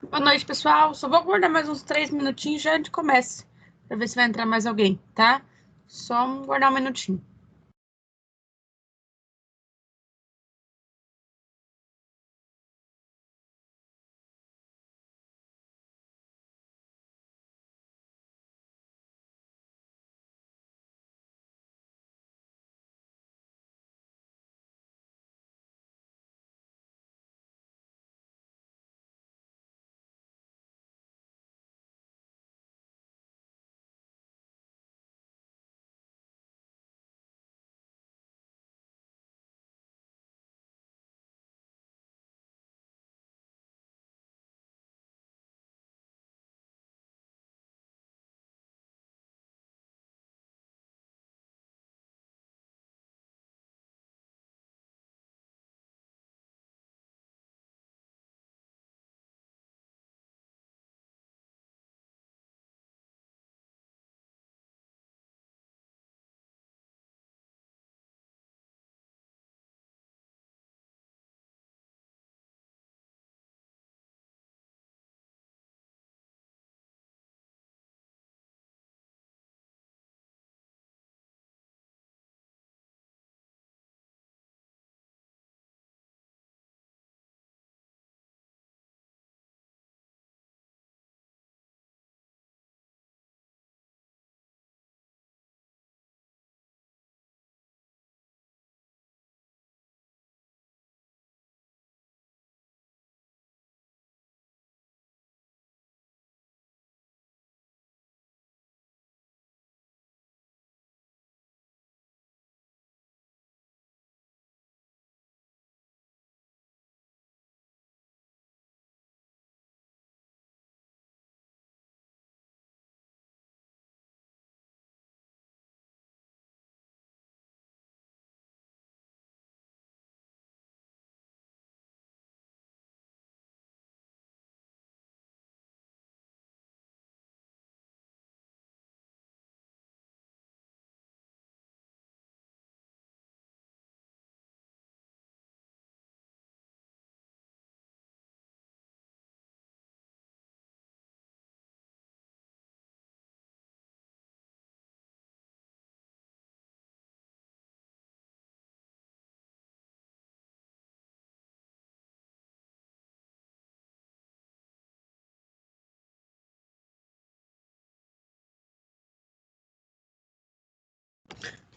Boa noite, pessoal. Só vou aguardar mais uns 3 minutinhos já a gente começa. Pra ver se vai entrar mais alguém, tá? Só aguardar um minutinho.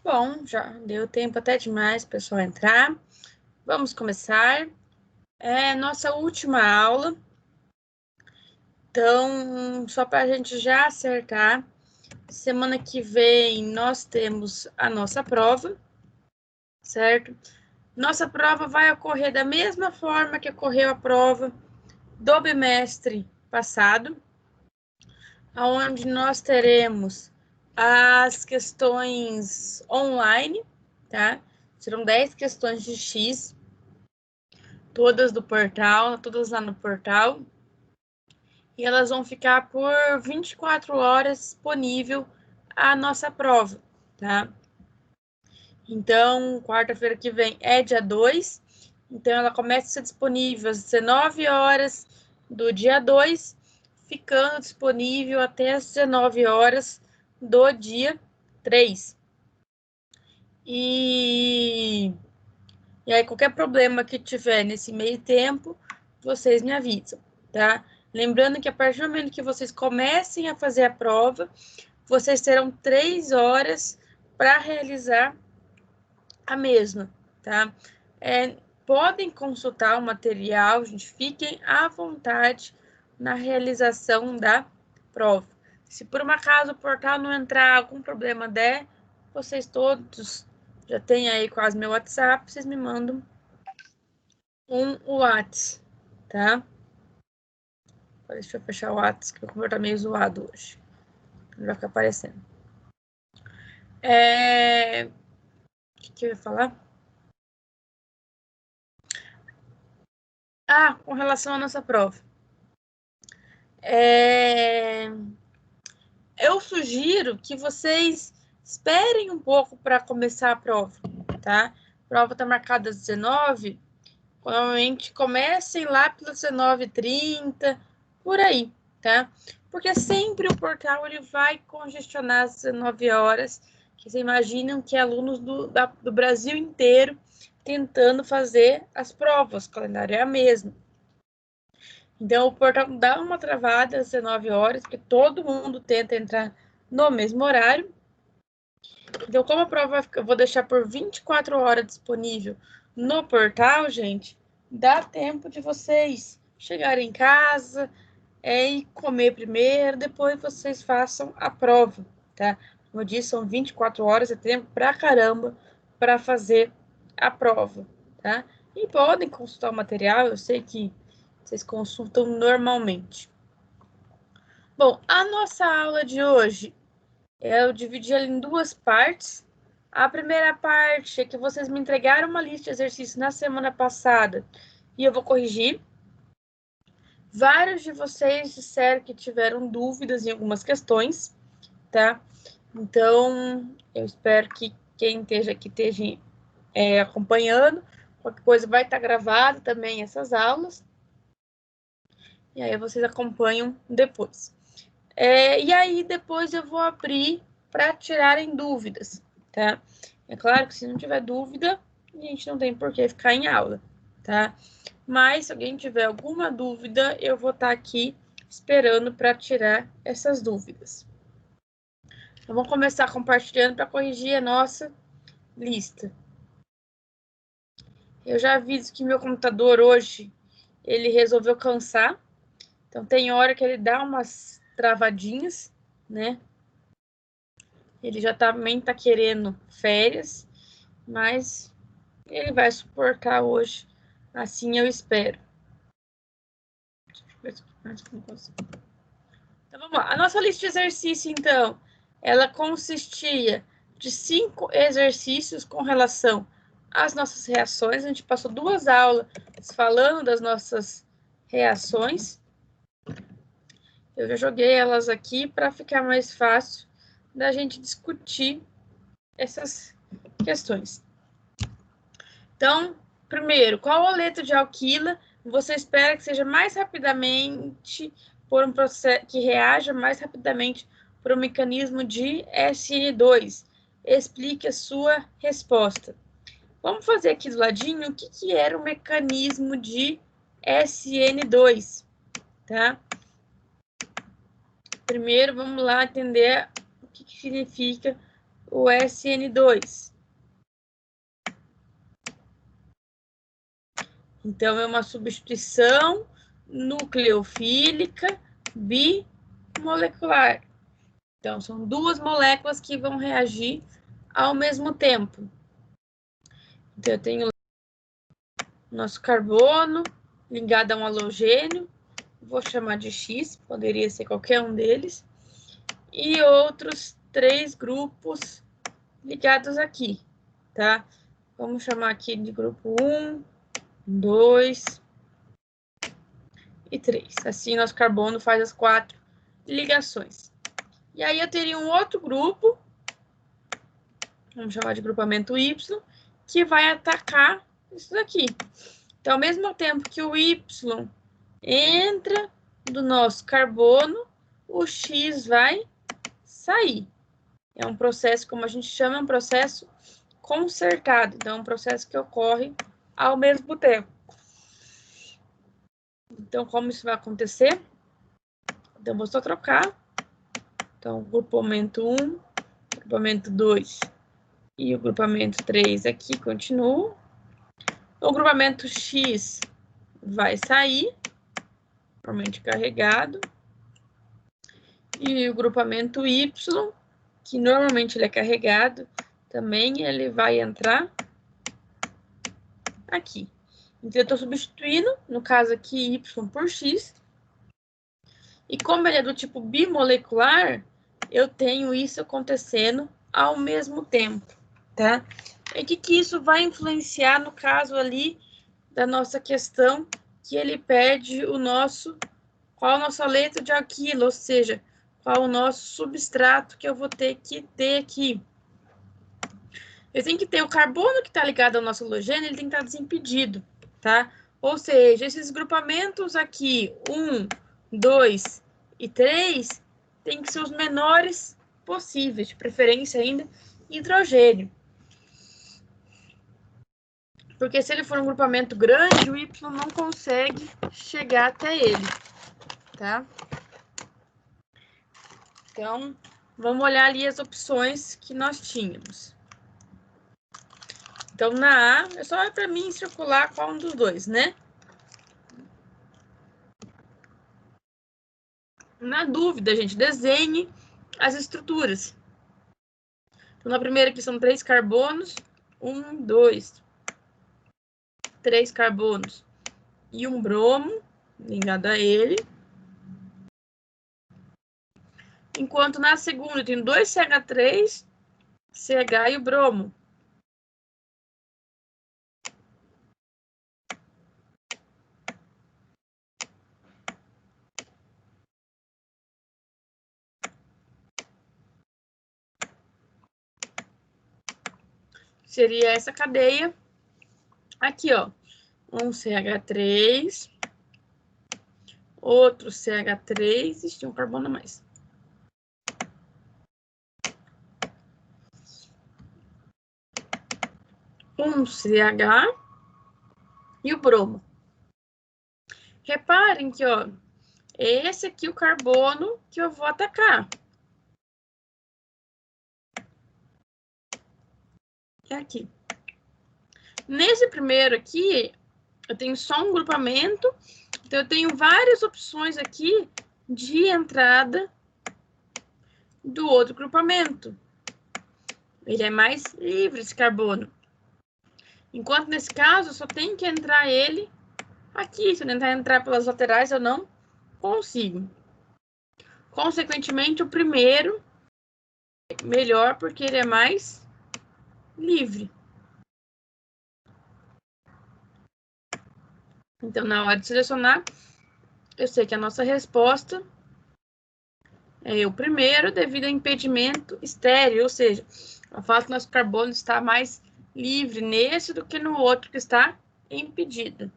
Bom, já deu tempo até demais, pessoal, entrar. Vamos começar. É nossa última aula. Então, só para a gente já acertar, semana que vem nós temos a nossa prova, certo? Nossa prova vai ocorrer da mesma forma que ocorreu a prova do bimestre passado, onde nós teremos as questões online, tá? Serão 10 questões de X, todas do portal, todas lá no portal, e elas vão ficar por 24 horas disponível a nossa prova, tá? Então, quarta-feira que vem é dia 2, então ela começa a ser disponível às 19 horas do dia 2, ficando disponível até às 19 horas do dia 3. E aí, qualquer problema que tiver nesse meio tempo, vocês me avisam, tá? Lembrando que a partir do momento que vocês comecem a fazer a prova, vocês terão 3 horas para realizar a mesma, tá? Podem consultar o material, gente, fiquem à vontade na realização da prova. Se por um acaso o portal não entrar, algum problema der, vocês todos já têm aí quase meu WhatsApp, vocês me mandam um WhatsApp, tá? Deixa eu fechar o WhatsApp, que o computador tá meio zoado hoje. Não vai ficar aparecendo. O que eu ia falar? Com relação à nossa prova. Eu sugiro que vocês esperem um pouco para começar a prova, tá? A prova está marcada às 19, normalmente comecem lá pelas 19h30, por aí, tá? Porque sempre o portal ele vai congestionar às 19 horas, que vocês imaginam que alunos do Brasil inteiro tentando fazer as provas, o calendário é a mesma. Então, o portal dá uma travada às 19 horas, porque todo mundo tenta entrar no mesmo horário. Então, como a prova eu vou deixar por 24 horas disponível no portal, gente, dá tempo de vocês chegarem em casa e comer primeiro, depois vocês façam a prova, tá? Como eu disse, são 24 horas, é tempo pra caramba para fazer a prova, tá? E podem consultar o material, eu sei que vocês consultam normalmente. Bom, a nossa aula de hoje, eu dividi ela em duas partes. A primeira parte é que vocês me entregaram uma lista de exercícios na semana passada e eu vou corrigir. Vários de vocês disseram que tiveram dúvidas em algumas questões, tá? Então, eu espero que quem esteja aqui esteja acompanhando. Qualquer coisa vai estar gravada também essas aulas. E aí vocês acompanham depois. E aí depois eu vou abrir para tirarem dúvidas, tá? É claro que se não tiver dúvida, a gente não tem por que ficar em aula, tá? Mas se alguém tiver alguma dúvida, eu vou estar aqui esperando para tirar essas dúvidas. Então, vamos começar compartilhando para corrigir a nossa lista. Eu já aviso que meu computador hoje, ele resolveu cansar. Então, tem hora que ele dá umas travadinhas, né? Ele já também está querendo férias, mas ele vai suportar hoje. Assim eu espero. Então, vamos lá. A nossa lista de exercício, então, ela consistia de 5 exercícios com relação às nossas reações. A gente passou 2 aulas falando das nossas reações. Eu já joguei elas aqui para ficar mais fácil da gente discutir essas questões. Então, primeiro, qual a letra de alquila você espera que seja mais rapidamente por um processo que reaja mais rapidamente por um mecanismo de SN2? Explique a sua resposta. Vamos fazer aqui do ladinho o que era o mecanismo de SN2, tá? Primeiro, vamos lá entender o que significa o SN2. Então, é uma substituição nucleofílica bimolecular. Então, são 2 moléculas que vão reagir ao mesmo tempo. Então, eu tenho o nosso carbono ligado a um halogênio, vou chamar de X, poderia ser qualquer um deles, e outros 3 grupos ligados aqui, tá? Vamos chamar aqui de grupo 1, 2 e 3. Assim, nosso carbono faz as 4 ligações. E aí eu teria um outro grupo, vamos chamar de grupamento Y, que vai atacar isso daqui. Então, ao mesmo tempo que o Y entra do nosso carbono, o X vai sair. É um processo, como a gente chama, um processo concertado. Então, é um processo que ocorre ao mesmo tempo. Então, como isso vai acontecer? Então, vou só trocar. Então, grupamento 1, grupamento 2 e o grupamento 3 aqui continua. O grupamento X vai sair, normalmente carregado. E o grupamento Y, que normalmente ele é carregado, também ele vai entrar aqui. Então, eu estou substituindo, no caso aqui, Y por X. E como ele é do tipo bimolecular, eu tenho isso acontecendo ao mesmo tempo, tá? E o que isso vai influenciar no caso ali da nossa questão, que ele pede qual a nossa letra de alquilo, ou seja, qual o nosso substrato que eu vou ter que ter aqui. Eu tenho que ter o carbono que está ligado ao nosso halogênio, ele tem que estar desimpedido, tá? Ou seja, esses grupamentos aqui, 1, 2 e 3 tem que ser os menores possíveis, de preferência ainda hidrogênio. Porque se ele for um grupamento grande, o Y não consegue chegar até ele, tá? Então, vamos olhar ali as opções que nós tínhamos. Então, na A, é só para mim circular qual um dos dois, né? Na dúvida, gente, desenhe as estruturas. Então, na primeira aqui são 3 carbonos, 1, 2, 3 carbonos e um bromo ligado a ele. Enquanto na segunda tem 2 CH3, CH e o bromo. Seria essa cadeia aqui, ó. Um CH3, outro CH3, e um carbono a mais. Um CH e o bromo. Reparem que, ó, esse aqui é o carbono que eu vou atacar. É aqui. Nesse primeiro aqui, eu tenho só um grupamento, então eu tenho várias opções aqui de entrada do outro grupamento. Ele é mais livre, esse carbono. Enquanto nesse caso, eu só tenho que entrar ele aqui. Se eu tentar entrar pelas laterais, eu não consigo. Consequentemente, o primeiro é melhor porque ele é mais livre. Então, na hora de selecionar, eu sei que a nossa resposta é o primeiro devido a impedimento estéreo, ou seja, o fato do nosso carbono estar mais livre nesse do que no outro que está impedido.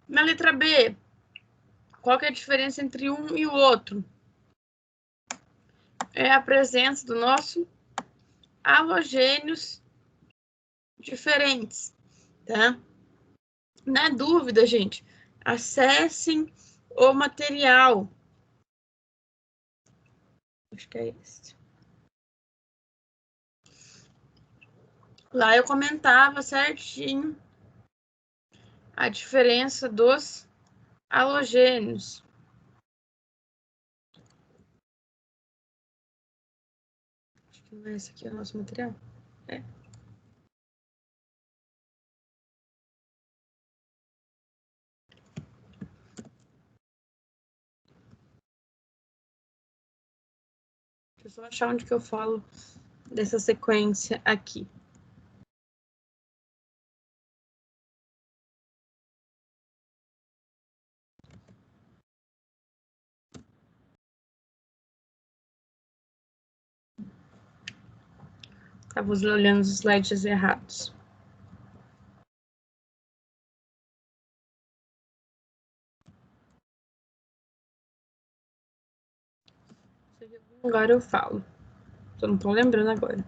Na letra B, qual que é a diferença entre um e o outro? É a presença do nosso halogênios diferentes, tá? Na dúvida, gente, acessem o material. Acho que é esse. Lá eu comentava certinho a diferença dos halogênios. Acho que não é esse aqui o nosso material. É. Deixa eu só achar onde que eu falo dessa sequência aqui. Estava olhando os slides errados. Agora eu falo. Só não estou lembrando agora.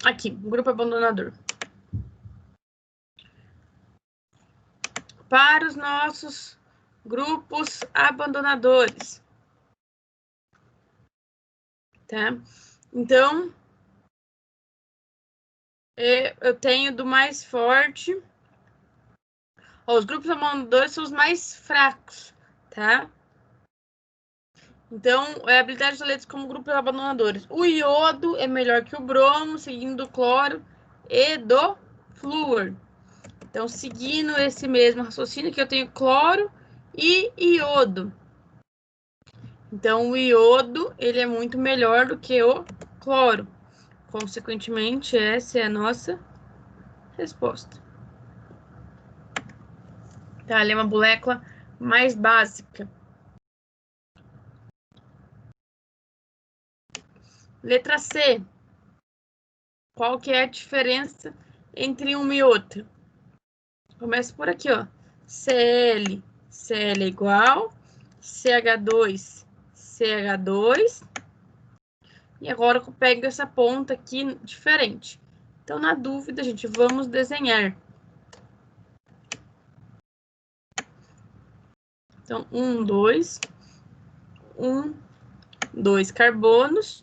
Aqui, grupo abandonador. Para os nossos grupos abandonadores. Tá? Então, eu tenho do mais forte. Os grupos abandonadores são os mais fracos, tá? Então, é a habilidade de letras como grupos abandonadores. O iodo é melhor que o bromo, seguindo do cloro e do flúor. Então, seguindo esse mesmo raciocínio, que eu tenho cloro e iodo. Então, o iodo, ele é muito melhor do que o cloro. Consequentemente, essa é a nossa resposta. Tá? Ela é uma molécula mais básica. Letra C. Qual que é a diferença entre uma e outra? Começa por aqui, ó. Cl. Cl é igual. CH2. CH2. E agora eu pego essa ponta aqui diferente. Então, na dúvida, gente, vamos desenhar. Então, 1, 2. 1, 2 carbonos.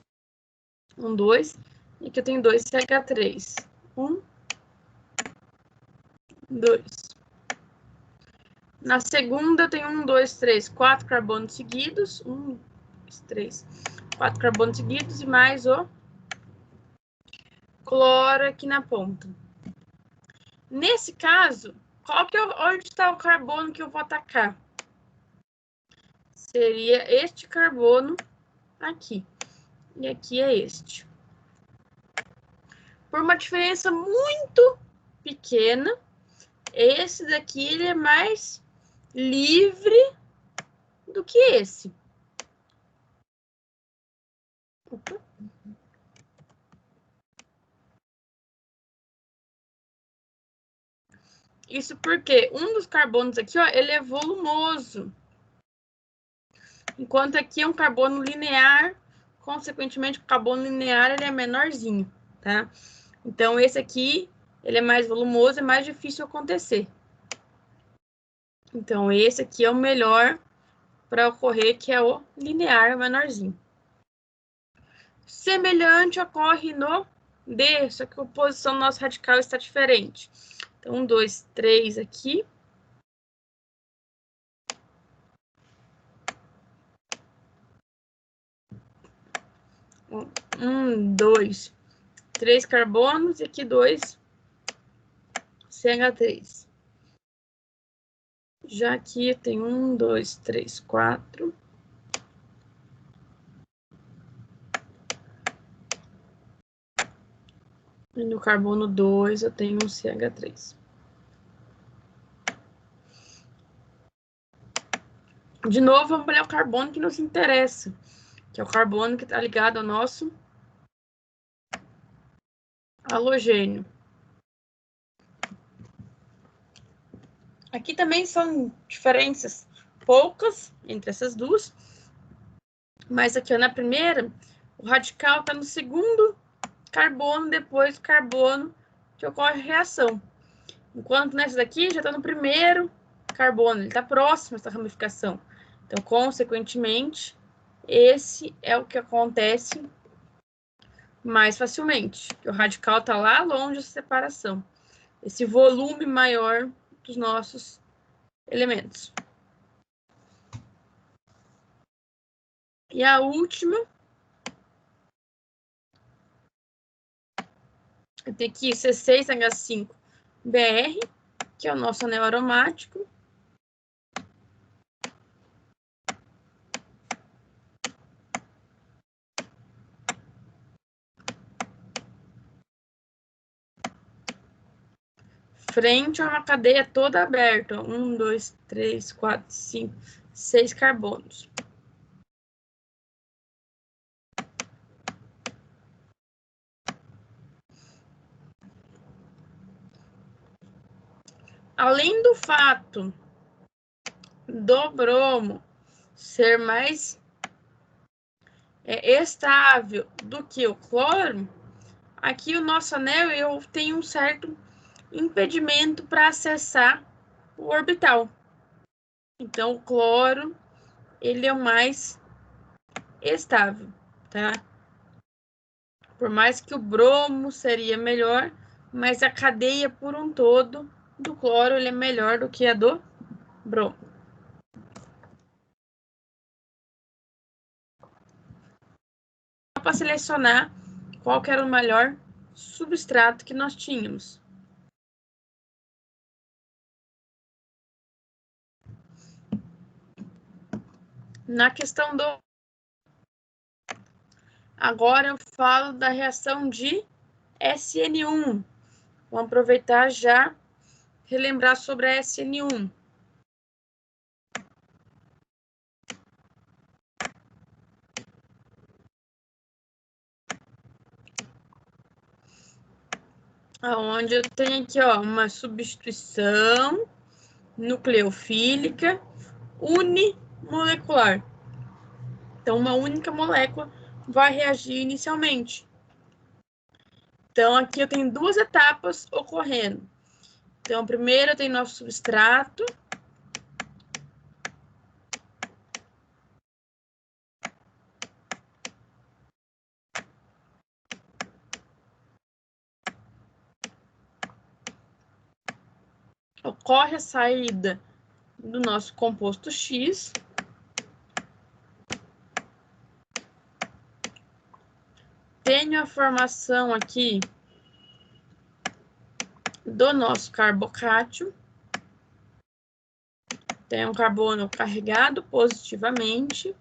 1, 2. E aqui eu tenho 2 CH3. 1, 2. Na segunda, eu tenho 1, 2, 3, 4 carbonos seguidos. 1, 2, 3, 4 carbonos seguidos e mais o cloro aqui na ponta. Nesse caso, onde está o carbono que eu vou atacar? Seria este carbono aqui. E aqui é este. Por uma diferença muito pequena, esse daqui ele é mais livre do que esse. Opa. Isso porque um dos carbonos aqui, ó, ele é volumoso. Enquanto aqui é um carbono linear, consequentemente o carbono linear ele é menorzinho, tá? Então esse aqui, ele é mais volumoso, é mais difícil acontecer. Então esse aqui é o melhor para ocorrer, que é o linear menorzinho. Semelhante ocorre no D, só que a posição do nosso radical está diferente. Então, 1, 2, 3 aqui. 1, 2, 3 carbonos e aqui 2 CH3. Já aqui tem 1, 2, 3, 4. E no carbono 2 eu tenho um CH3. De novo, vamos olhar o carbono que nos interessa, que é o carbono que está ligado ao nosso halogênio. Aqui também são diferenças poucas entre essas duas, mas aqui ó, na primeira, o radical está no segundo carbono depois do carbono que ocorre a reação. Enquanto nessa daqui já está no primeiro carbono, ele está próximo a essa ramificação. Então, consequentemente, esse é o que acontece mais facilmente, que o radical está lá longe da separação. Esse volume maior dos nossos elementos. E a última, eu tenho aqui C6H5Br, que é o nosso anel aromático. Frente a uma cadeia toda aberta. 1, 2, 3, 4, 5, 6 carbonos. Além do fato do bromo ser mais estável do que o cloro, aqui o nosso anel eu tenho um certo impedimento para acessar o orbital. Então, o cloro, ele é o mais estável, tá? Por mais que o bromo seria melhor, mas a cadeia por um todo do cloro, ele é melhor do que a do bromo. Para selecionar qual que era o melhor substrato que nós tínhamos. Na questão do... Agora eu falo da reação de SN1. Vamos aproveitar já relembrar sobre a SN1. Onde eu tenho aqui, ó, uma substituição nucleofílica unimolecular. Então, uma única molécula vai reagir inicialmente. Então, aqui eu tenho duas etapas ocorrendo. Então, primeiro eu tenho nosso substrato. Ocorre a saída do nosso composto X. Tenho a formação aqui do nosso carbocátio. Tem um carbono carregado positivamente.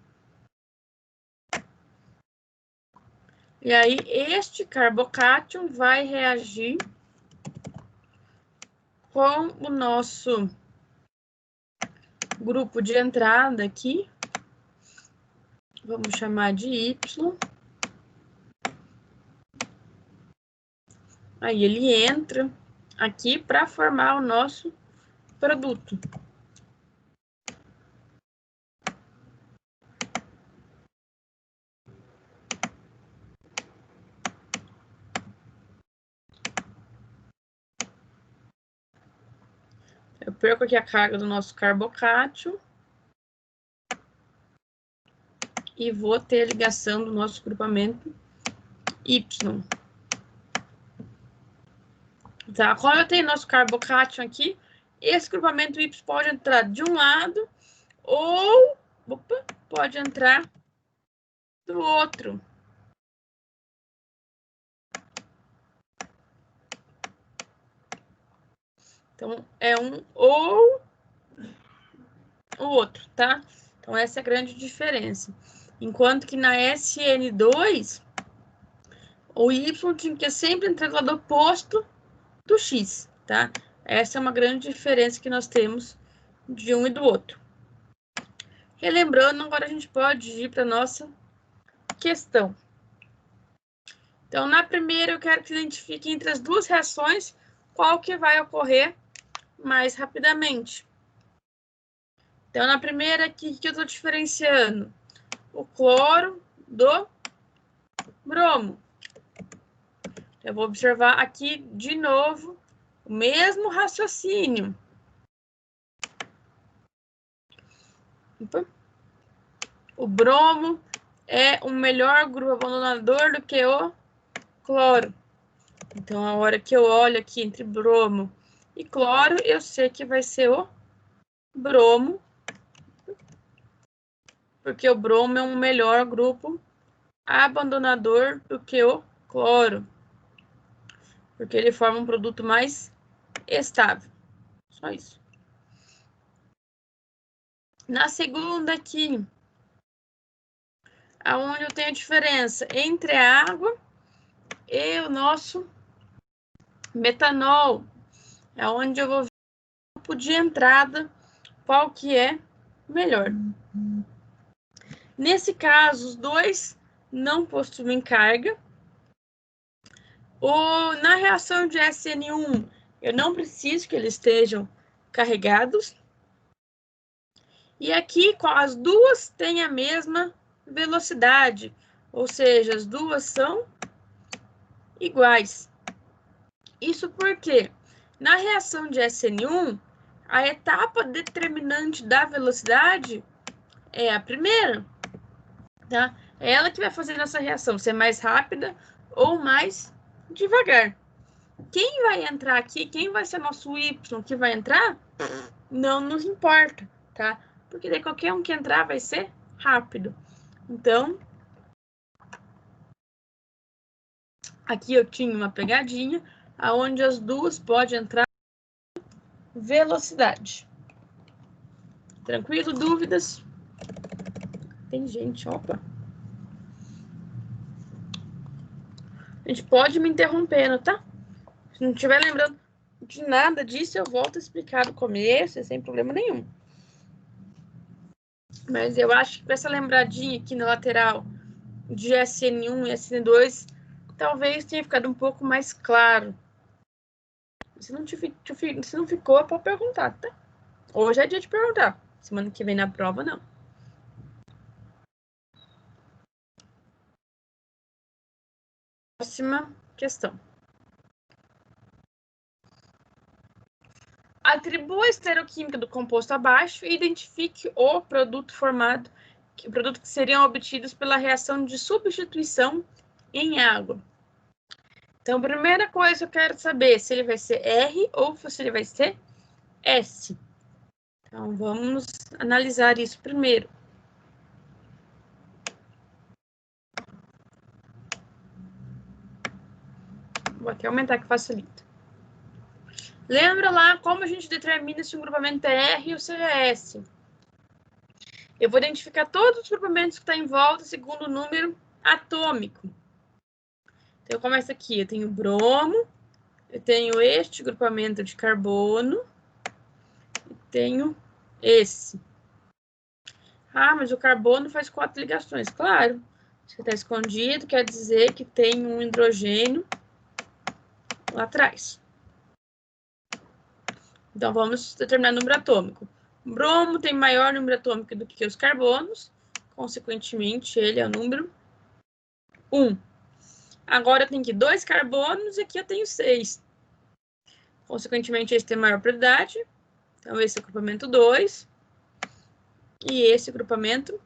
E aí, este carbocátio vai reagir com o nosso grupo de entrada aqui. Vamos chamar de Y. Aí ele entra aqui para formar o nosso produto. Eu perco aqui a carga do nosso carbocátio e vou ter a ligação do nosso grupamento Y. Tá? Quando eu tenho nosso carbocátio aqui, esse grupamento Y pode entrar de um lado ou pode entrar do outro. Então, é um ou o outro, tá? Então, essa é a grande diferença. Enquanto que na SN2, o Y tinha que sempre entrar do lado oposto do X, tá? Essa é uma grande diferença que nós temos de um e do outro. Relembrando, agora a gente pode ir para a nossa questão. Então, na primeira, eu quero que identifique entre as duas reações qual que vai ocorrer mais rapidamente. Então, na primeira aqui, que eu estou diferenciando o cloro do bromo. Eu vou observar aqui de novo o mesmo raciocínio. O bromo é um melhor grupo abandonador do que o cloro. Então, a hora que eu olho aqui entre bromo e cloro, eu sei que vai ser o bromo, porque o bromo é um melhor grupo abandonador do que o cloro, porque ele forma um produto mais estável. Só isso. Na segunda aqui, aonde eu tenho a diferença entre a água e o nosso metanol, é onde eu vou ver o grupo de entrada, qual que é melhor. Nesse caso, os dois não possuem carga. Na reação de SN1, eu não preciso que eles estejam carregados. E aqui, as duas têm a mesma velocidade, ou seja, as duas são iguais. Isso porque, na reação de SN1, a etapa determinante da velocidade é a primeira, tá? É ela que vai fazer nossa reação ser mais rápida ou mais devagar. Quem vai entrar aqui, quem vai ser nosso Y que vai entrar, não nos importa, tá? Porque daí qualquer um que entrar vai ser rápido. Então, aqui eu tinha uma pegadinha, aonde as duas podem entrar velocidade. Tranquilo? Dúvidas? Tem gente, opa. A gente pode me interrompendo, tá? Se não estiver lembrando de nada disso, eu volto a explicar do começo, sem problema nenhum. Mas eu acho que com essa lembradinha aqui na lateral de SN1 e SN2, talvez tenha ficado um pouco mais claro Se não ficou, pode perguntar, tá? Hoje é dia de perguntar. Semana que vem na prova, não. Próxima questão. Atribua a estereoquímica do composto abaixo e identifique o produto formado, o produto que seriam obtidos pela reação de substituição em água. Então, a primeira coisa que eu quero saber se ele vai ser R ou se ele vai ser S. Então, vamos analisar isso primeiro. Vou até aumentar que facilita. Lembra lá como a gente determina se um grupamento é R ou se é S? Eu vou identificar todos os grupamentos que estão em volta segundo o número atômico. Então, eu começo aqui. Eu tenho bromo, eu tenho este grupamento de carbono, e tenho esse. Ah, mas o carbono faz 4 ligações. Claro, se está escondido, quer dizer que tem um hidrogênio lá atrás. Então, vamos determinar o número atômico. O bromo tem maior número atômico do que os carbonos, consequentemente, ele é o número 1. Agora, eu tenho aqui 2 carbonos e aqui eu tenho 6. Consequentemente, esse tem maior prioridade. Então, esse é o grupamento 2 e esse é o grupamento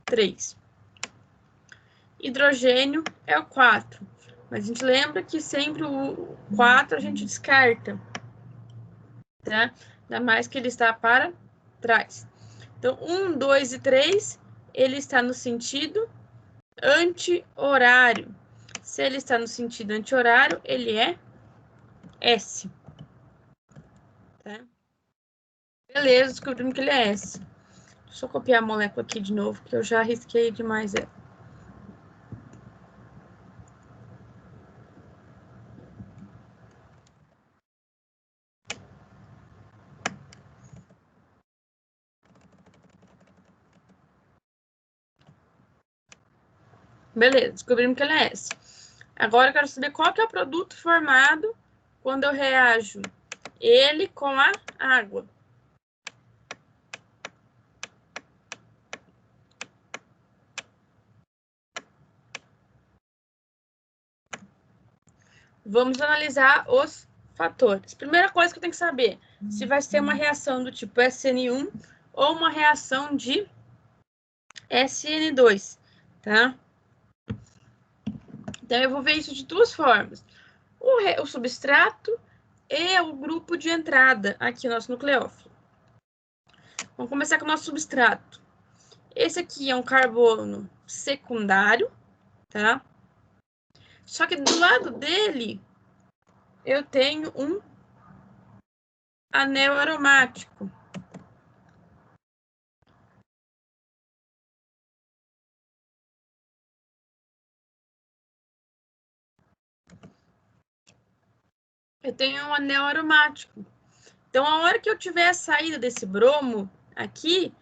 3. Hidrogênio é o 4. Mas a gente lembra que sempre o 4 a gente descarta, tá? Ainda mais que ele está para trás. Então, 1, 2 e 3, ele está no sentido anti-horário. Se ele está no sentido anti-horário, ele é S. Tá? Beleza, descobrimos que ele é S. Deixa eu copiar a molécula aqui de novo, que eu já arrisquei demais ela. Beleza, descobrimos que ele é S. Agora eu quero saber qual que é o produto formado quando eu reajo ele com a água. Vamos analisar os fatores. Primeira coisa que eu tenho que saber, se vai ser uma reação do tipo SN1 ou uma reação de SN2, tá? Então, eu vou ver isso de duas formas. O substrato e o grupo de entrada aqui, o nosso nucleófilo. Vamos começar com o nosso substrato. Esse aqui é um carbono secundário, tá? Só que do lado dele, eu tenho um anel aromático. Eu tenho um anel aromático. Então, a hora que eu tiver a saída desse bromo aqui,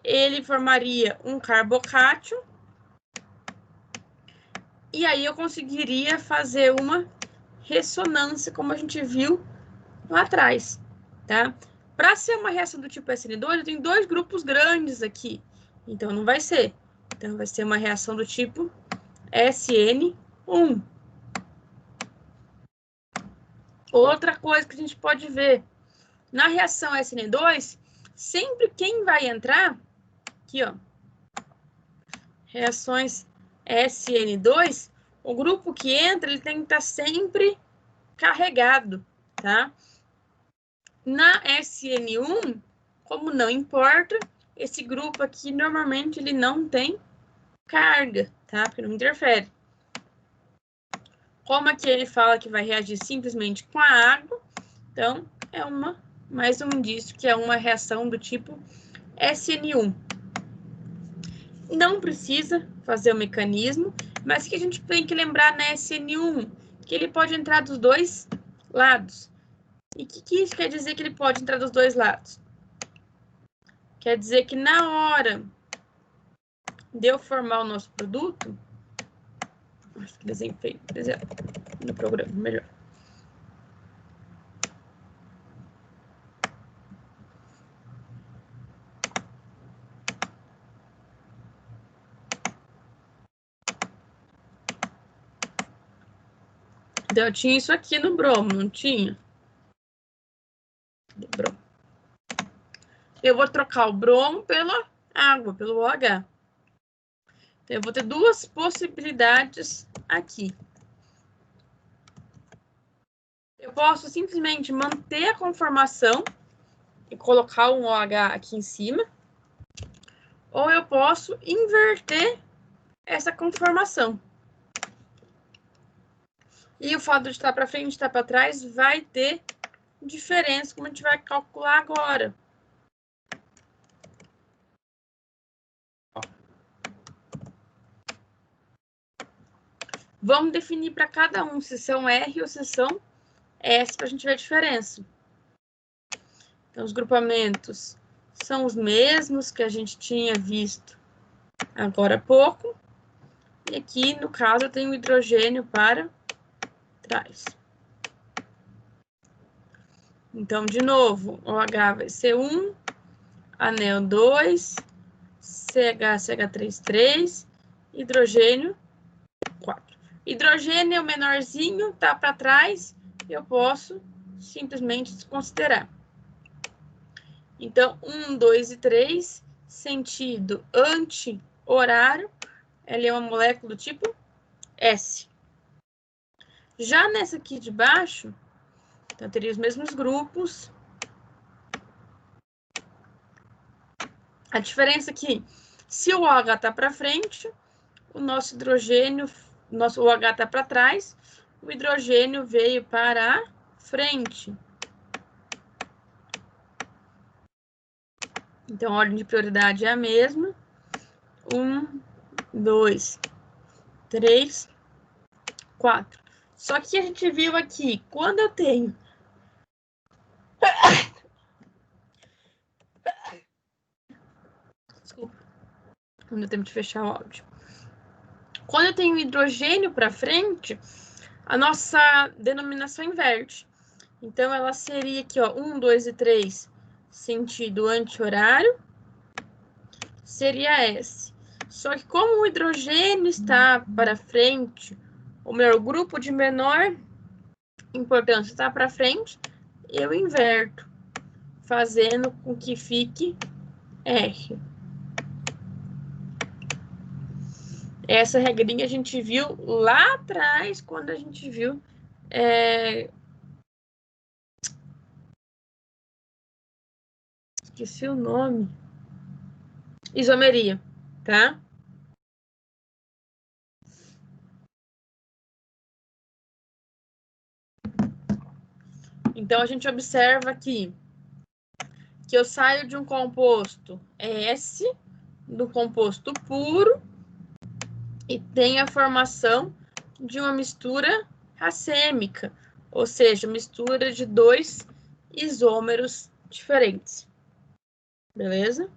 ele formaria um carbocátio. E aí eu conseguiria fazer uma ressonância, como a gente viu lá atrás, tá? Para ser uma reação do tipo SN2, eu tenho 2 grupos grandes aqui. Então, não vai ser. Então, vai ser uma reação do tipo SN1. Outra coisa que a gente pode ver. Na reação SN2, sempre quem vai entrar, aqui, ó, reações SN2, o grupo que entra, ele tem que estar sempre carregado, tá? Na SN1, como não importa, esse grupo aqui, normalmente, ele não tem carga, tá? Porque não interfere. Como aqui ele fala que vai reagir simplesmente com a água, então, é mais um indício que é uma reação do tipo SN1. Não precisa fazer o mecanismo, mas que a gente tem que lembrar na SN1, que ele pode entrar dos dois lados. E o que isso quer dizer que ele pode entrar dos dois lados? Quer dizer que na hora de eu formar o nosso produto, acho que desenho feio, desenho no programa, melhor. Então, eu tinha isso aqui no bromo, não tinha? Bromo. Eu vou trocar o bromo pela água, pelo OH. Então, eu vou ter duas possibilidades aqui. Eu posso simplesmente manter a conformação e colocar um OH aqui em cima. Ou eu posso inverter essa conformação. E o fato de estar para frente e estar para trás vai ter diferença, como a gente vai calcular agora. Vamos definir para cada um se são R ou se são S, para a gente ver a diferença. Então, os grupamentos são os mesmos que a gente tinha visto agora há pouco. E aqui, no caso, eu tenho o hidrogênio para trás. Então, de novo, OH vai ser 1, anel 2, CH3, hidrogênio 4. Hidrogênio é o menorzinho, tá para trás, eu posso simplesmente desconsiderar. Então, 1, 2 e 3, sentido anti-horário, ela é uma molécula do tipo S. Já nessa aqui de baixo, então, teria os mesmos grupos. A diferença aqui, se o OH está para frente, o nosso hidrogênio, o OH está para trás, o hidrogênio veio para a frente. Então, a ordem de prioridade é a mesma. 1, 2, 3, 4. Só que a gente viu aqui, quando eu tenho... Desculpa, não deu tempo de fechar o áudio. Quando eu tenho hidrogênio para frente, a nossa denominação inverte. Então, ela seria aqui, ó, 1, 2 e 3, sentido anti-horário, seria S. Só que como o hidrogênio está para frente, ou melhor, o grupo de menor importância está para frente, eu inverto, fazendo com que fique R. Essa regrinha a gente viu lá atrás, quando a gente viu esqueci o nome. Isomeria, tá? Então, a gente observa aqui que eu saio de um composto S, do composto puro, e tem a formação de uma mistura racêmica, ou seja, mistura de dois isômeros diferentes. Beleza?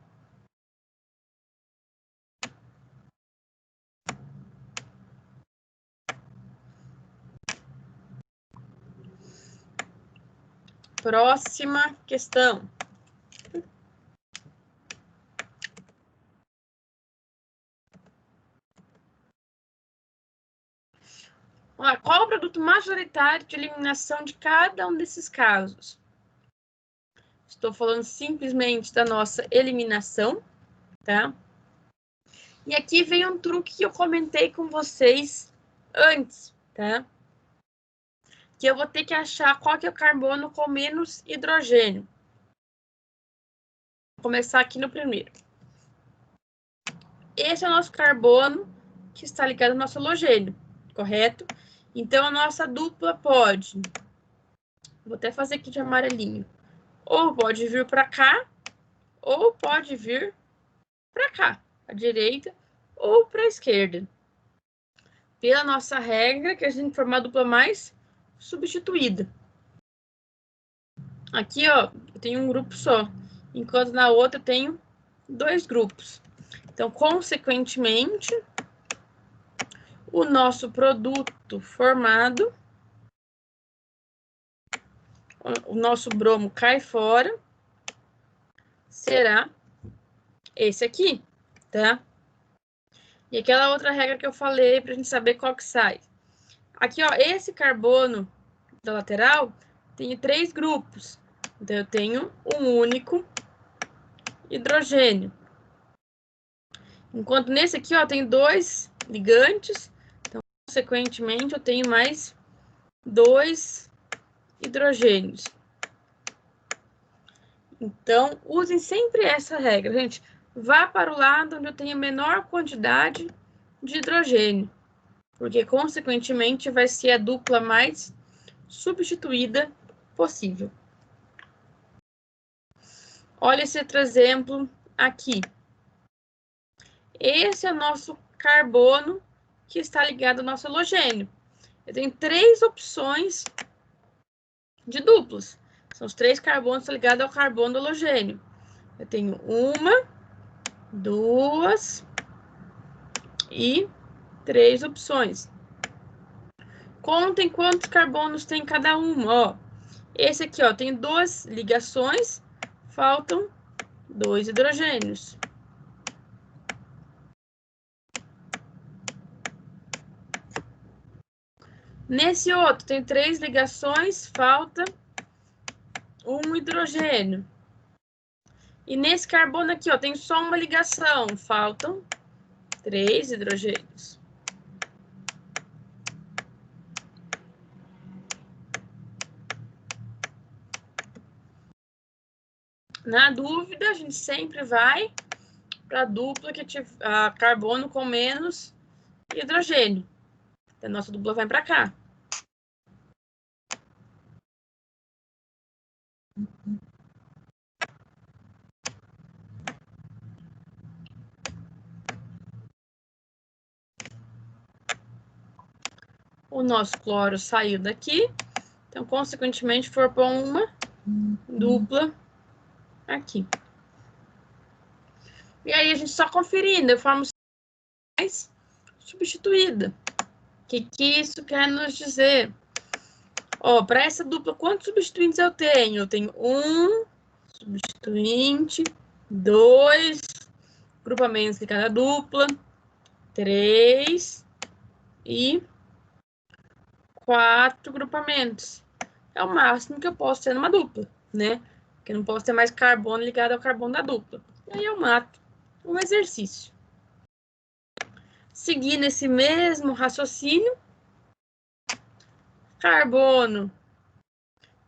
Próxima questão. Qual é o produto majoritário de eliminação de cada um desses casos? Estou falando simplesmente da nossa eliminação, tá? E aqui vem um truque que eu comentei com vocês antes, tá? Que eu vou ter que achar qual que é o carbono com menos hidrogênio. Vou começar aqui no primeiro. Esse é o nosso carbono que está ligado ao nosso halogênio, correto? Então, a nossa dupla pode... Vou até fazer aqui de amarelinho. Ou pode vir para cá, ou pode vir para cá, à direita, ou para a esquerda. Pela nossa regra, que a gente formar a dupla mais substituída. Aqui, ó, eu tenho um grupo só, enquanto na outra eu tenho dois grupos. Então, consequentemente, o nosso produto formado, o nosso bromo cai fora, será esse aqui, tá? E aquela outra regra que eu falei para a gente saber qual que sai. Aqui, ó, esse carbono da lateral tem 3 grupos. Então, eu tenho um único hidrogênio. Enquanto nesse aqui, ó, tem 2 ligantes. Então, consequentemente, eu tenho mais 2 hidrogênios. Então, usem sempre essa regra, gente. Vá para o lado onde eu tenho a menor quantidade de hidrogênio, porque, consequentemente, vai ser a dupla mais substituída possível. Olha esse outro exemplo aqui. Esse é o nosso carbono que está ligado ao nosso halogênio. Eu tenho 3 opções de duplos. São os 3 carbonos ligados ao carbono do halogênio. Eu tenho 1, 2 e 3 opções. Contem quantos carbonos tem cada uma, ó. Esse aqui, ó, tem 2 ligações, faltam 2 hidrogênios. Nesse outro, tem 3 ligações, falta 1 hidrogênio. E nesse carbono aqui, ó, tem só uma ligação, faltam 3 hidrogênios. Na dúvida, a gente sempre vai para a dupla que tiver carbono com menos hidrogênio. A nossa dupla vai para cá. O nosso cloro saiu daqui, então, consequentemente, formou uma dupla aqui. E aí, a gente só conferindo, eu formo mais substituída. O que isso quer nos dizer? Ó, para essa dupla, quantos substituintes eu tenho? Eu tenho 1 substituinte, 2 grupamentos de cada dupla, 3 e 4 grupamentos. É o máximo que eu posso ter numa dupla, né? Porque eu não posso ter mais carbono ligado ao carbono da dupla. E aí eu mato um exercício. Seguindo esse mesmo raciocínio, carbono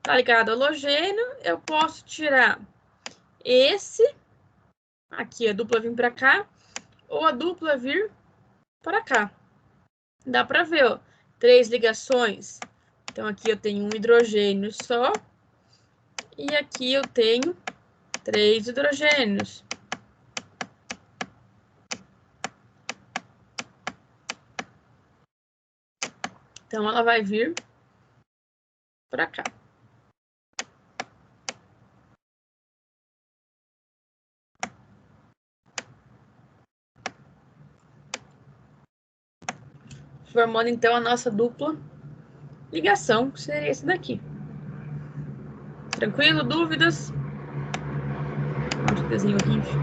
tá ligado ao halogênio, eu posso tirar esse, aqui a dupla vir para cá, ou a dupla vir para cá. Dá para ver, ó, 3 ligações. Então, aqui eu tenho um hidrogênio só, e aqui eu tenho 3 hidrogênios. Então, ela vai vir para cá. Formando, então, a nossa dupla ligação, que seria esse daqui. Tranquilo? Dúvidas? Olha que desenho horrível.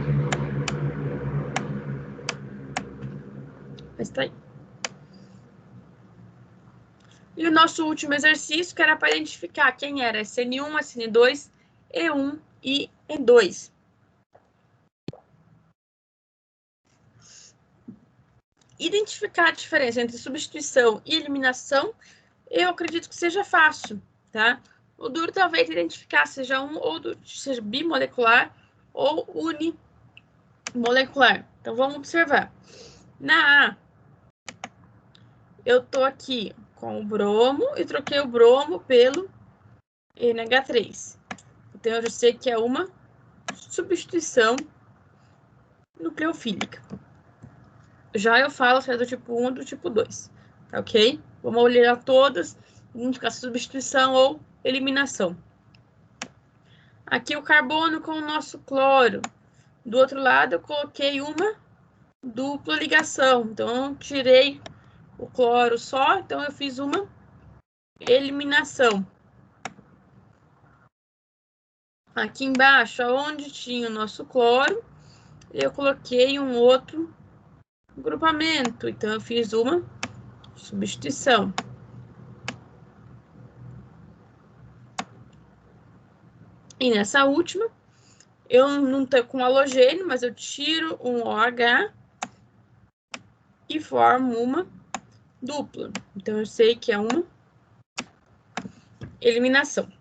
Mas tá aí. E o nosso último exercício, que era para identificar quem era SN1, SN2, E1 e E2. Identificar a diferença entre substituição e eliminação, eu acredito que seja fácil, tá? O duro talvez identificar seja seja bimolecular ou unimolecular. Então, vamos observar. Na A, eu tô aqui com o bromo e troquei o bromo pelo NH3. Então, eu já sei que é uma substituição nucleofílica. Já eu falo se é do tipo 1 ou do tipo 2, tá ok? Vamos olhar todas, identificar substituição ou eliminação. Aqui o carbono com o nosso cloro. Do outro lado, eu coloquei uma dupla ligação. Então, eu tirei o cloro só, então eu fiz uma eliminação. Aqui embaixo, onde tinha o nosso cloro, eu coloquei um outro grupamento. Então, eu fiz uma substituição. E nessa última, eu não estou com halogênio, mas eu tiro um OH e formo uma dupla. Então, eu sei que é uma eliminação.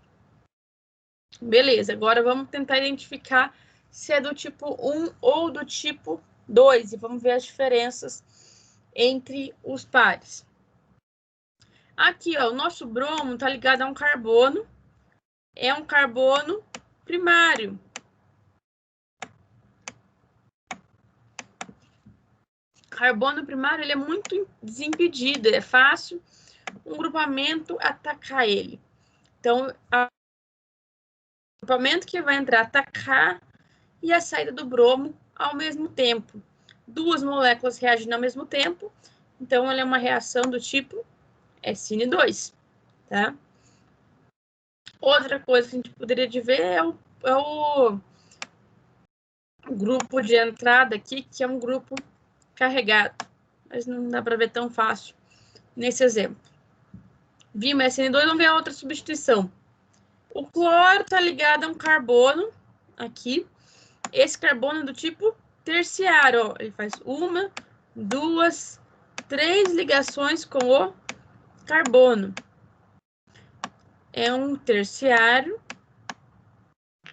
Beleza, agora vamos tentar identificar se é do tipo 1 ou do tipo 2. E vamos ver as diferenças entre os pares. Aqui, ó, o nosso bromo está ligado a um carbono. É um carbono primário. Carbono primário, ele é muito desimpedido, é fácil um grupamento atacar ele. Então, o grupamento que vai entrar atacar e a saída do bromo ao mesmo tempo. Duas moléculas reagindo ao mesmo tempo, então ela é uma reação do tipo SN2, tá? Outra coisa que a gente poderia ver é o grupo de entrada aqui, que é um grupo carregado, mas não dá para ver tão fácil nesse exemplo. Vimos SN2, vamos ver a outra substituição. O cloro está ligado a um carbono aqui. Esse carbono é do tipo terciário, ó. Ele faz 1, 2, 3 ligações com o carbono. É um terciário.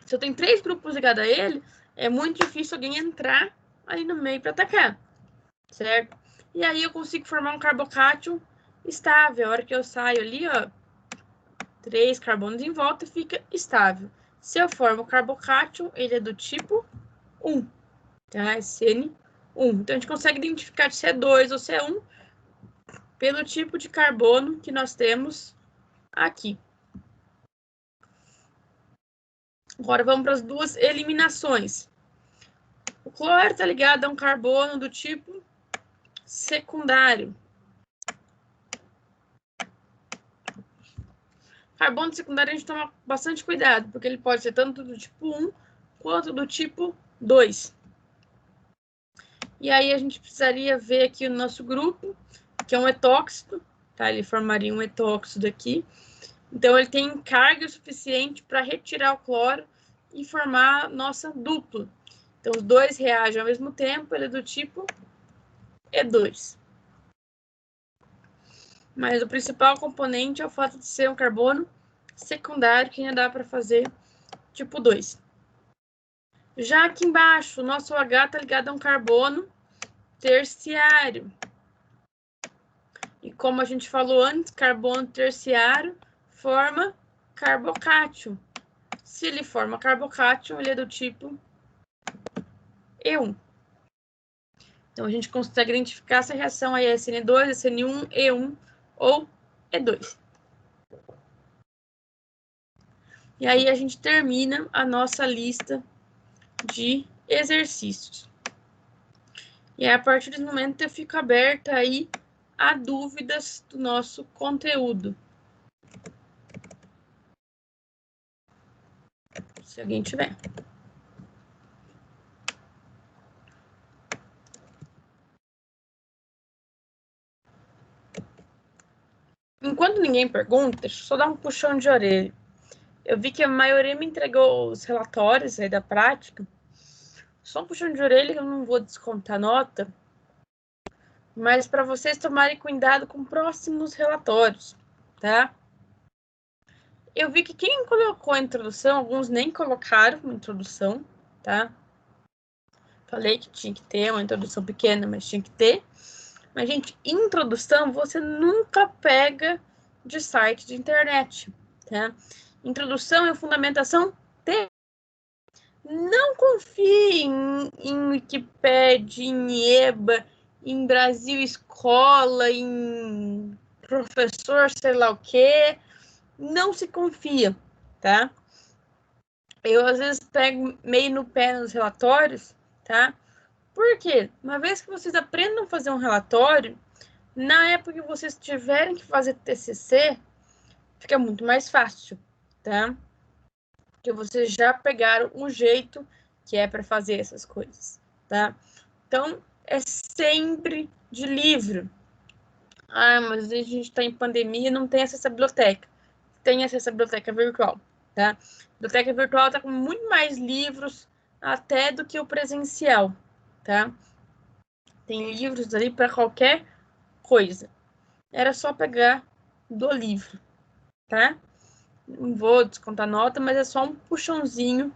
Se eu tenho 3 grupos ligados a ele, é muito difícil alguém entrar ali no meio para atacar, certo? E aí eu consigo formar um carbocátion estável. A hora que eu saio ali, ó, 3 carbonos em volta, fica estável. Se eu formo o carbocátion, ele é do tipo 1, tá? SN1. Então, a gente consegue identificar se é 2 ou se é 1 pelo tipo de carbono que nós temos aqui. Agora, vamos para as duas eliminações. O cloro está ligado a um carbono do tipo secundário. Carbono secundário a gente toma bastante cuidado, porque ele pode ser tanto do tipo 1 quanto do tipo 2. E aí a gente precisaria ver aqui o nosso grupo, que é um etóxido, tá? Ele formaria um etóxido aqui. Então, ele tem carga suficiente para retirar o cloro e formar nossa dupla. Então, os dois reagem ao mesmo tempo, ele é do tipo E2. Mas o principal componente é o fato de ser um carbono secundário, que ainda dá para fazer tipo 2. Já aqui embaixo, o nosso H está ligado a um carbono terciário. E como a gente falou antes, carbono terciário forma carbocátion. Se ele forma carbocátion, ele é do tipo E1. Então, a gente consegue identificar essa reação aí, SN2, SN1, E1 ou E2. E aí, a gente termina a nossa lista de exercícios. E aí, a partir desse momento, eu fico aberta aí a dúvidas do nosso conteúdo. Se alguém tiver. Enquanto ninguém pergunta, deixa eu só dar um puxão de orelha. Eu vi que a maioria me entregou os relatórios aí da prática. Só um puxão de orelha, que eu não vou descontar nota, mas para vocês tomarem cuidado com próximos relatórios, tá? Eu vi que quem colocou a introdução, alguns nem colocaram uma introdução, tá? Falei que tinha que ter uma introdução pequena, mas tinha que ter. Mas, gente, introdução você nunca pega de site de internet, tá? Introdução é fundamentação teórica. Não confie em Wikipédia, em EBA, em Brasil Escola, em professor sei lá o quê. Não se confia, tá? Eu, às vezes, pego meio no pé nos relatórios, tá? Por quê? Uma vez que vocês aprendam a fazer um relatório, na época que vocês tiverem que fazer TCC, fica muito mais fácil, tá? Porque vocês já pegaram o jeito que é para fazer essas coisas, tá? Então, é sempre de livro. Ah, mas a gente está em pandemia e não tem acesso à biblioteca. Tem acesso à biblioteca virtual, tá? A biblioteca virtual está com muito mais livros até do que o presencial, tá? Tem livros ali para qualquer coisa. Era só pegar do livro, tá? Não vou descontar nota, mas é só um puxãozinho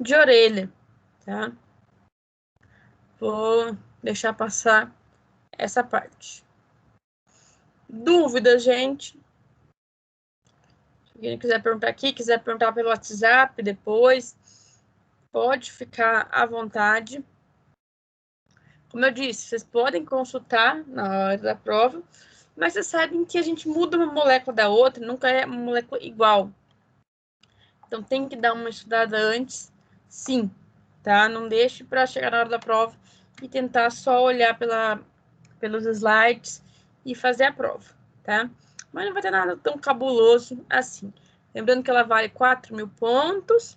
de orelha, tá? Vou deixar passar essa parte. Dúvida, gente? Se alguém quiser perguntar aqui, quiser perguntar pelo WhatsApp depois, pode ficar à vontade. Como eu disse, vocês podem consultar na hora da prova, mas vocês sabem que a gente muda uma molécula da outra, nunca é uma molécula igual. Então, tem que dar uma estudada antes, sim, tá? Não deixe para chegar na hora da prova e tentar só olhar pelos slides e fazer a prova, tá? Mas não vai ter nada tão cabuloso assim. Lembrando que ela vale 4.000 pontos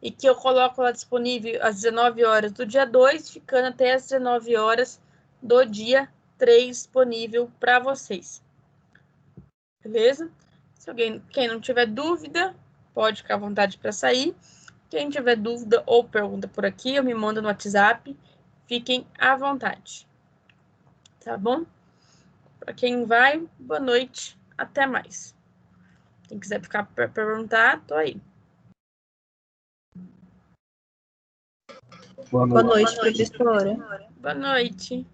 e que eu coloco ela disponível às 19 horas do dia 2, ficando até às 19 horas do dia 3 disponível para vocês. Beleza? Quem não tiver dúvida, pode ficar à vontade para sair. Quem tiver dúvida ou pergunta por aqui, eu me mando no WhatsApp. Fiquem à vontade. Tá bom? Para quem vai, boa noite. Até mais. Quem quiser ficar para perguntar, tô aí. Boa noite, professora. Boa noite.